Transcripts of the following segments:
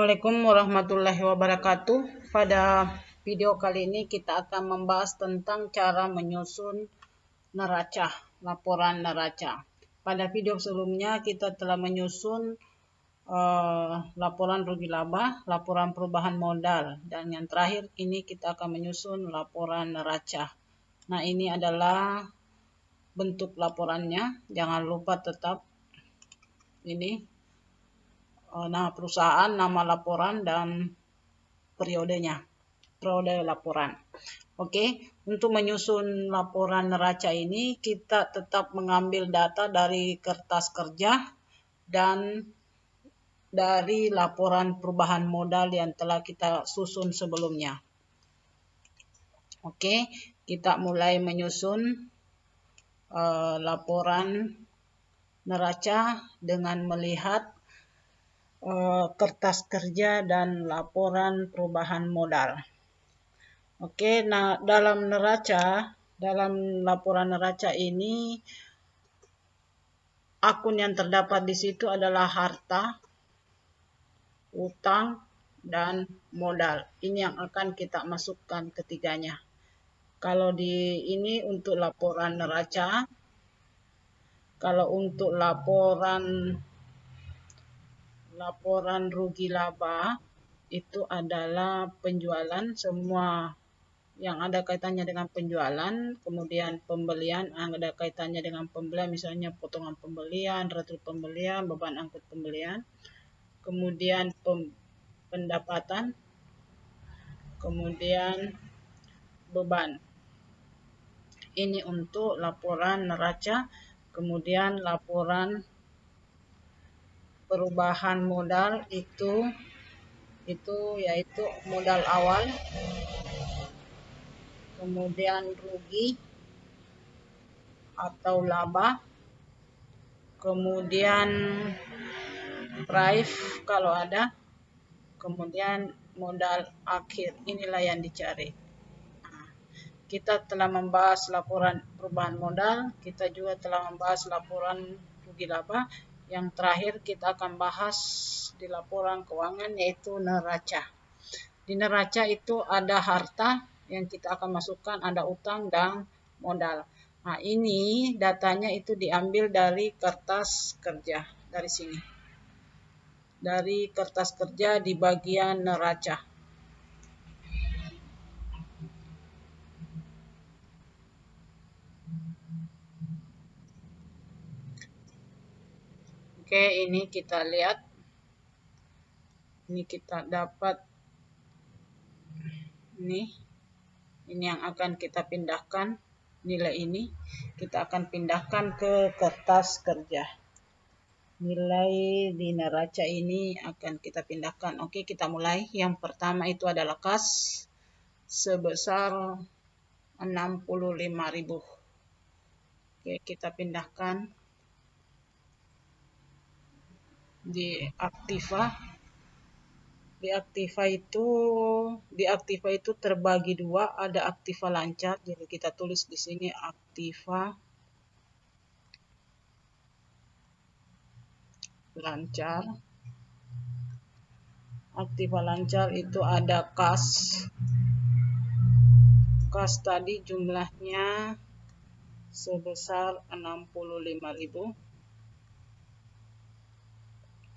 Assalamualaikum warahmatullahi wabarakatuh. Pada video kali ini kita akan membahas tentang cara menyusun neraca, laporan neraca. Pada video sebelumnya kita telah menyusun laporan rugi laba, laporan perubahan modal, dan yang terakhir ini kita akan menyusun laporan neraca. Nah, ini adalah bentuk laporannya. Jangan lupa tetap ini nama perusahaan, nama laporan, dan periodenya, periode laporan. Oke, untuk menyusun laporan neraca ini kita tetap mengambil data dari kertas kerja dan dari laporan perubahan modal yang telah kita susun sebelumnya. Oke, kita mulai menyusun laporan neraca dengan melihat kertas kerja dan laporan perubahan modal. Oke, nah dalam laporan neraca ini akun yang terdapat di situ adalah harta, utang, dan modal. Ini yang akan kita masukkan ketiganya. Kalau di ini untuk laporan neraca, kalau untuk laporan rugi laba itu adalah penjualan, semua yang ada kaitannya dengan penjualan, kemudian pembelian ada kaitannya dengan pembelian, misalnya potongan pembelian, retur pembelian, beban angkut pembelian, kemudian pendapatan, kemudian beban. Ini untuk laporan neraca. Kemudian laporan perubahan modal itu yaitu modal awal, kemudian rugi atau laba, kemudian price kalau ada, kemudian modal akhir. Inilah yang dicari. Kita telah membahas laporan perubahan modal, kita juga telah membahas laporan rugi laba. Yang terakhir kita akan bahas di laporan keuangan yaitu neraca. Di neraca itu ada harta yang kita akan masukkan, ada utang dan modal. Nah, ini datanya itu diambil dari kertas kerja, dari sini. Dari kertas kerja di bagian neraca. Oke, ini kita lihat. Ini kita dapat ini yang akan kita pindahkan. Nilai ini kita akan pindahkan ke kertas kerja. Nilai di neraca ini akan kita pindahkan. Oke, kita mulai. Yang pertama itu adalah kas sebesar 65.000. Oke, kita pindahkan di aktiva. Di aktiva itu terbagi dua, ada aktiva lancar. Jadi kita tulis di sini aktiva lancar. Aktiva lancar itu ada kas. Kas tadi jumlahnya sebesar 65.000.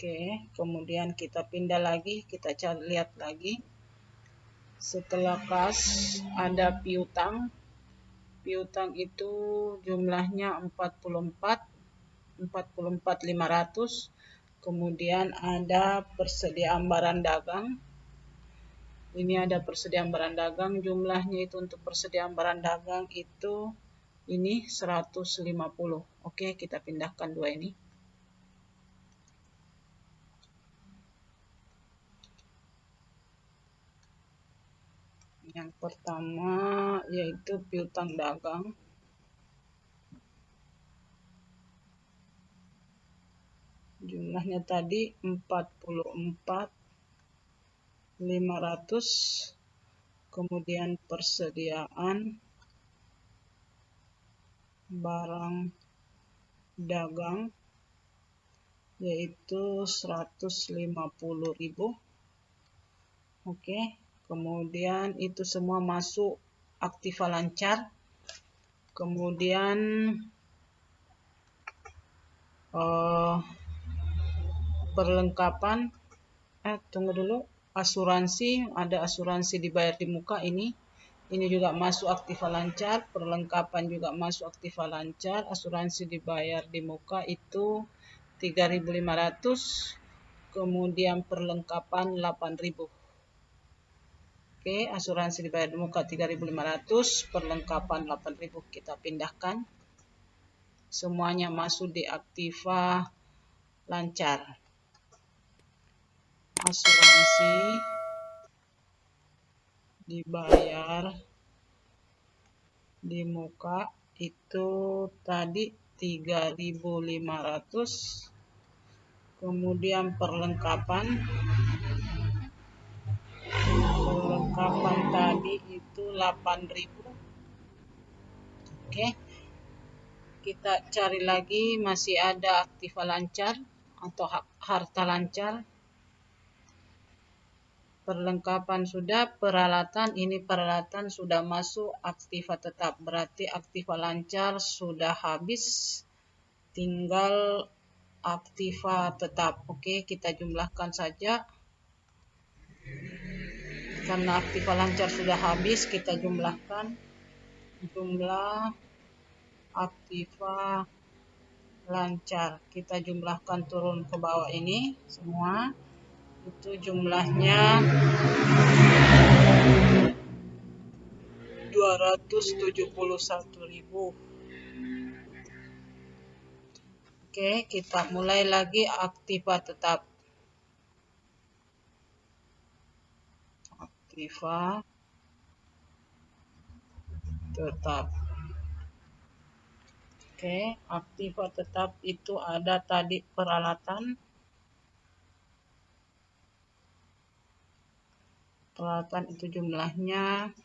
Oke, kemudian kita pindah lagi, kita lihat lagi. Setelah kas ada piutang. Piutang itu jumlahnya 44.500. Kemudian ada persediaan barang dagang. Ini ada persediaan barang dagang, jumlahnya itu untuk persediaan barang dagang itu ini 150. Oke, kita pindahkan dua ini. Yang pertama yaitu piutang dagang. Jumlahnya tadi 44.500. Kemudian persediaan barang dagang yaitu 150.000. Oke, kemudian itu semua masuk aktiva lancar. Kemudian perlengkapan, tunggu dulu, asuransi, ada asuransi dibayar di muka ini juga masuk aktiva lancar, perlengkapan juga masuk aktiva lancar, asuransi dibayar di muka itu 3.500, kemudian perlengkapan 8.000. Oke, asuransi dibayar di muka 3.500, perlengkapan 8.000. Kita pindahkan. Semuanya masuk di aktiva lancar. Asuransi dibayar di muka itu tadi 3.500, kemudian perlengkapan tadi itu 8.000. Oke, kita cari lagi, masih ada aktiva lancar atau harta lancar. Perlengkapan sudah, peralatan, ini peralatan sudah masuk aktiva tetap, berarti aktiva lancar sudah habis, tinggal aktiva tetap. Oke, kita jumlahkan saja. Karena aktiva lancar sudah habis, kita jumlahkan jumlah aktiva lancar. Kita jumlahkan turun ke bawah ini semua. Itu jumlahnya 271.000. Oke, kita mulai lagi aktiva tetap. Aktiva tetap. Oke, aktiva tetap itu ada tadi peralatan. Peralatan itu jumlahnya,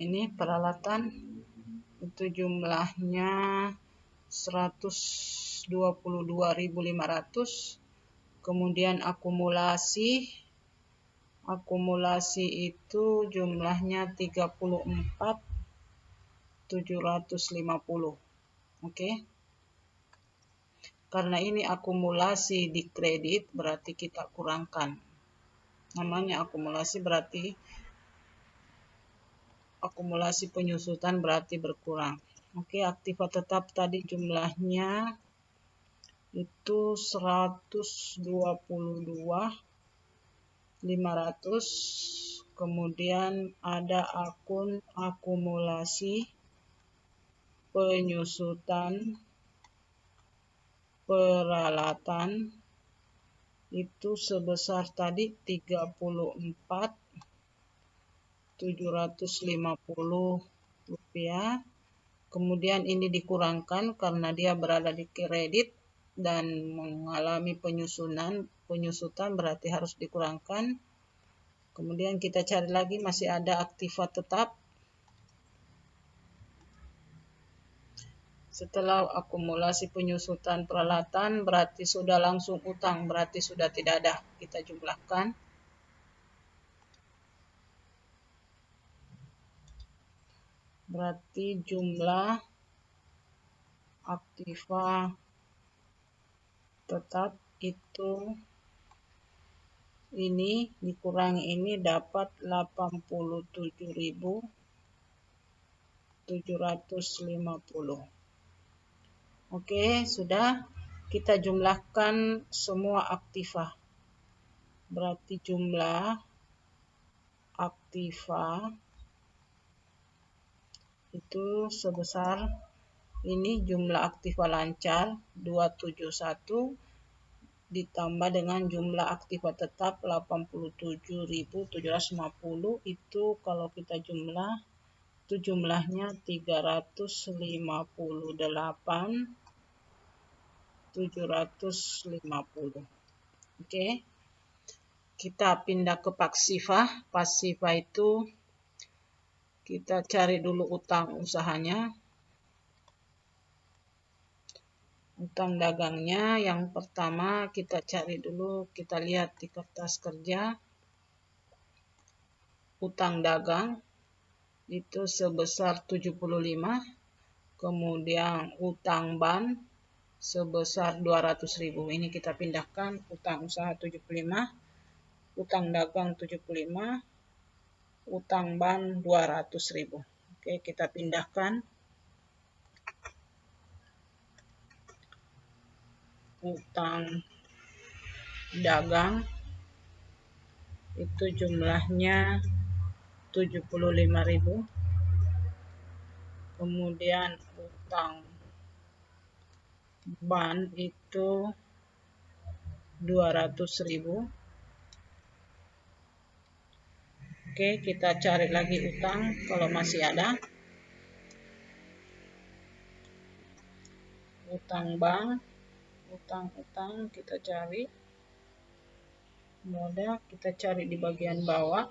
ini peralatan itu jumlahnya 122.500. Kemudian akumulasi itu jumlahnya 34.750. Oke. Karena ini akumulasi di kredit, berarti kita kurangkan. Namanya akumulasi berarti akumulasi penyusutan berarti berkurang. Oke, aktiva tetap tadi jumlahnya itu 122.500. Kemudian ada akun akumulasi penyusutan peralatan itu sebesar tadi 34.750 rupiah. Kemudian ini dikurangkan karena dia berada di kredit dan mengalami penyusutan berarti harus dikurangkan. Kemudian kita cari lagi, masih ada aktiva tetap. Setelah akumulasi penyusutan peralatan berarti sudah langsung utang, berarti sudah tidak ada. Kita jumlahkan. Berarti jumlah aktiva tetap itu ini dikurangi ini dapat 87.750. Oke, sudah. Kita jumlahkan semua aktiva. Berarti jumlah aktiva itu sebesar ini, jumlah aktiva lancar 271 ditambah dengan jumlah aktiva tetap 87.750. Itu kalau kita jumlah itu jumlahnya 358.750. Oke, kita pindah ke pasiva. Pasiva itu kita cari dulu utang usahanya. Utang dagangnya yang pertama kita cari dulu, kita lihat di kertas kerja. Utang dagang itu sebesar 75, kemudian utang ban sebesar 200.000. Ini kita pindahkan, utang usaha 75, utang dagang 75, utang ban 200.000. Oke, kita pindahkan. Utang dagang itu jumlahnya 75.000. Kemudian utang ban itu 200.000. Oke, kita cari lagi utang kalau masih ada. Utang bank, utang kita cari. Mudah, kita cari di bagian bawah.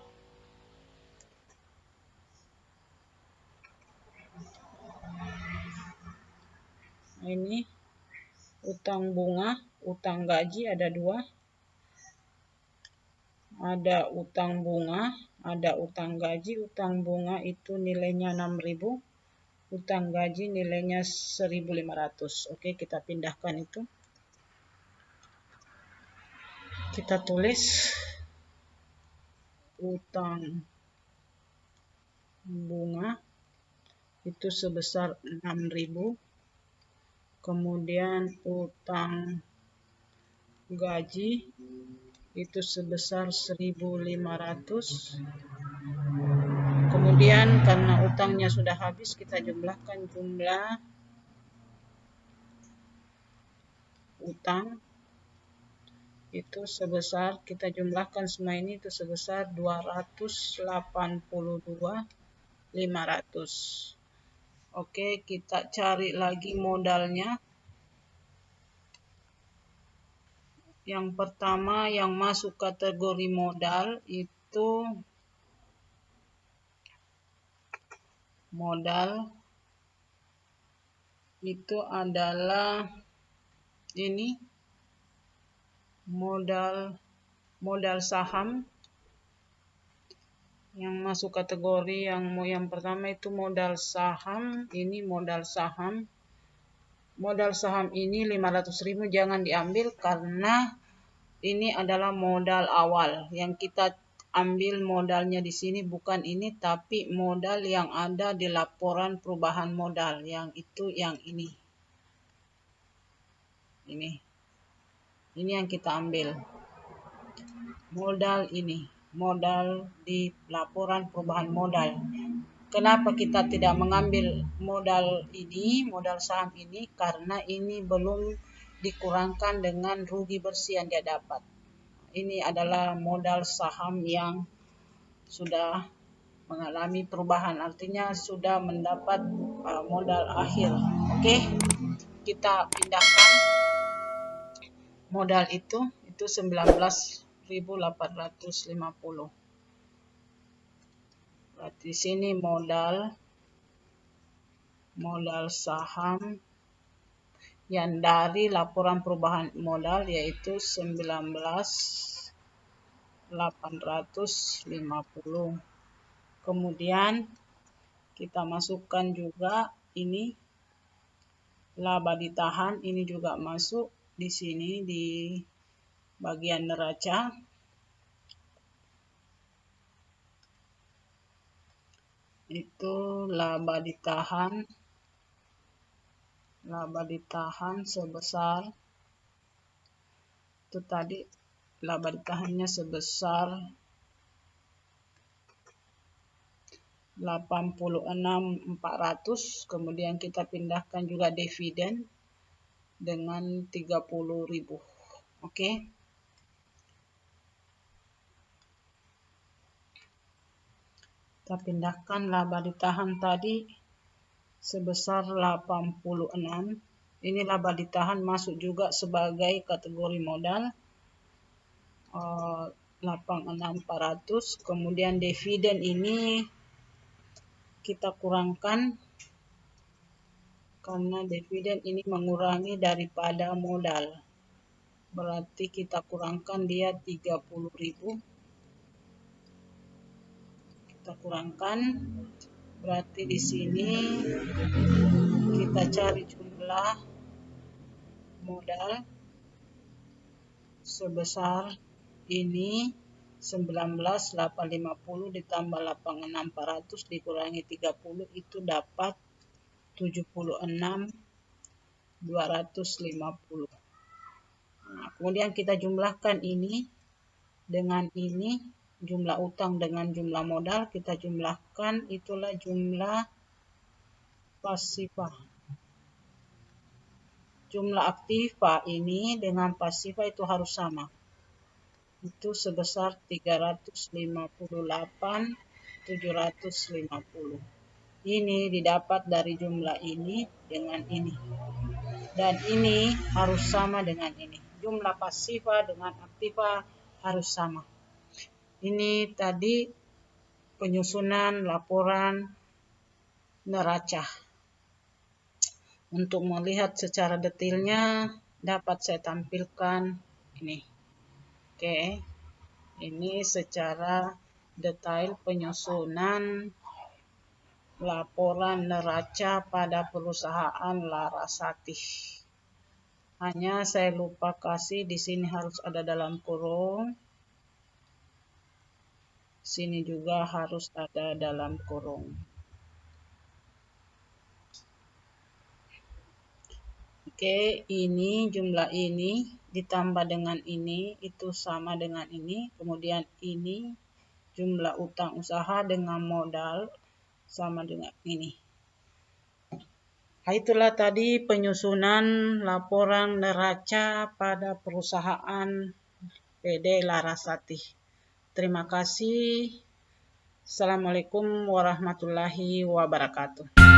Ini utang bunga, utang gaji ada 2. Ada utang bunga, ada utang gaji. Utang bunga itu nilainya 6.000. Utang gaji nilainya 1.500. Oke, kita pindahkan itu. Kita tulis utang bunga itu sebesar 6.000. Kemudian utang gaji itu sebesar 1.500. Kemudian karena utangnya sudah habis, kita jumlahkan jumlah utang itu sebesar, kita jumlahkan semua ini itu sebesar 282.500. Oke, kita cari lagi modalnya. Yang pertama yang masuk kategori modal itu adalah ini modal saham. Yang masuk kategori yang pertama itu modal saham. Ini modal saham. Modal saham ini 500.000 jangan diambil karena ini adalah modal awal. Yang kita ambil modalnya di sini bukan ini, tapi modal yang ada di laporan perubahan modal. Yang itu yang ini. Ini yang kita ambil. Modal ini. Modal di laporan perubahan modal. Kenapa kita tidak mengambil modal ini, modal saham ini? Karena ini belum dikurangkan dengan rugi bersih yang dia dapat. Ini adalah modal saham yang sudah mengalami perubahan, artinya sudah mendapat modal akhir. Oke, kita pindahkan modal itu 19.850. Di sini modal saham yang dari laporan perubahan modal yaitu 19.850. Kemudian kita masukkan juga ini laba ditahan, ini juga masuk di sini di bagian neraca. Itu laba ditahan sebesar itu tadi, laba ditahannya sebesar 86.400. Kemudian kita pindahkan juga dividen dengan 30.000. Oke. Kita pindahkan laba ditahan tadi sebesar 86. Ini laba ditahan masuk juga sebagai kategori modal 86.400. Kemudian dividen ini kita kurangkan karena dividen ini mengurangi daripada modal. Berarti kita kurangkan dia 30.000. Kita kurangkan, berarti di sini kita cari jumlah modal sebesar ini 19.850 ditambah 86.400 dikurangi 30 itu dapat 76.250. Nah, kemudian kita jumlahkan ini dengan ini, jumlah utang dengan jumlah modal kita jumlahkan, itulah jumlah pasifa. Jumlah aktiva ini dengan pasifa itu harus sama. Itu sebesar 358.750. Ini didapat dari jumlah ini dengan ini. Dan ini harus sama dengan ini. Jumlah pasifa dengan aktiva harus sama. Ini tadi penyusunan laporan neraca. Untuk melihat secara detailnya dapat saya tampilkan ini. Oke. Ini secara detail penyusunan laporan neraca pada perusahaan Larasati. Hanya saya lupa kasih di sini harus ada dalam kurung. Sini juga harus ada dalam kurung. Oke, ini jumlah ini ditambah dengan ini itu sama dengan ini. Kemudian ini jumlah utang usaha dengan modal sama dengan ini. Nah, itulah tadi penyusunan laporan neraca pada perusahaan PD Larasati. Terima kasih. Assalamualaikum warahmatullahi wabarakatuh.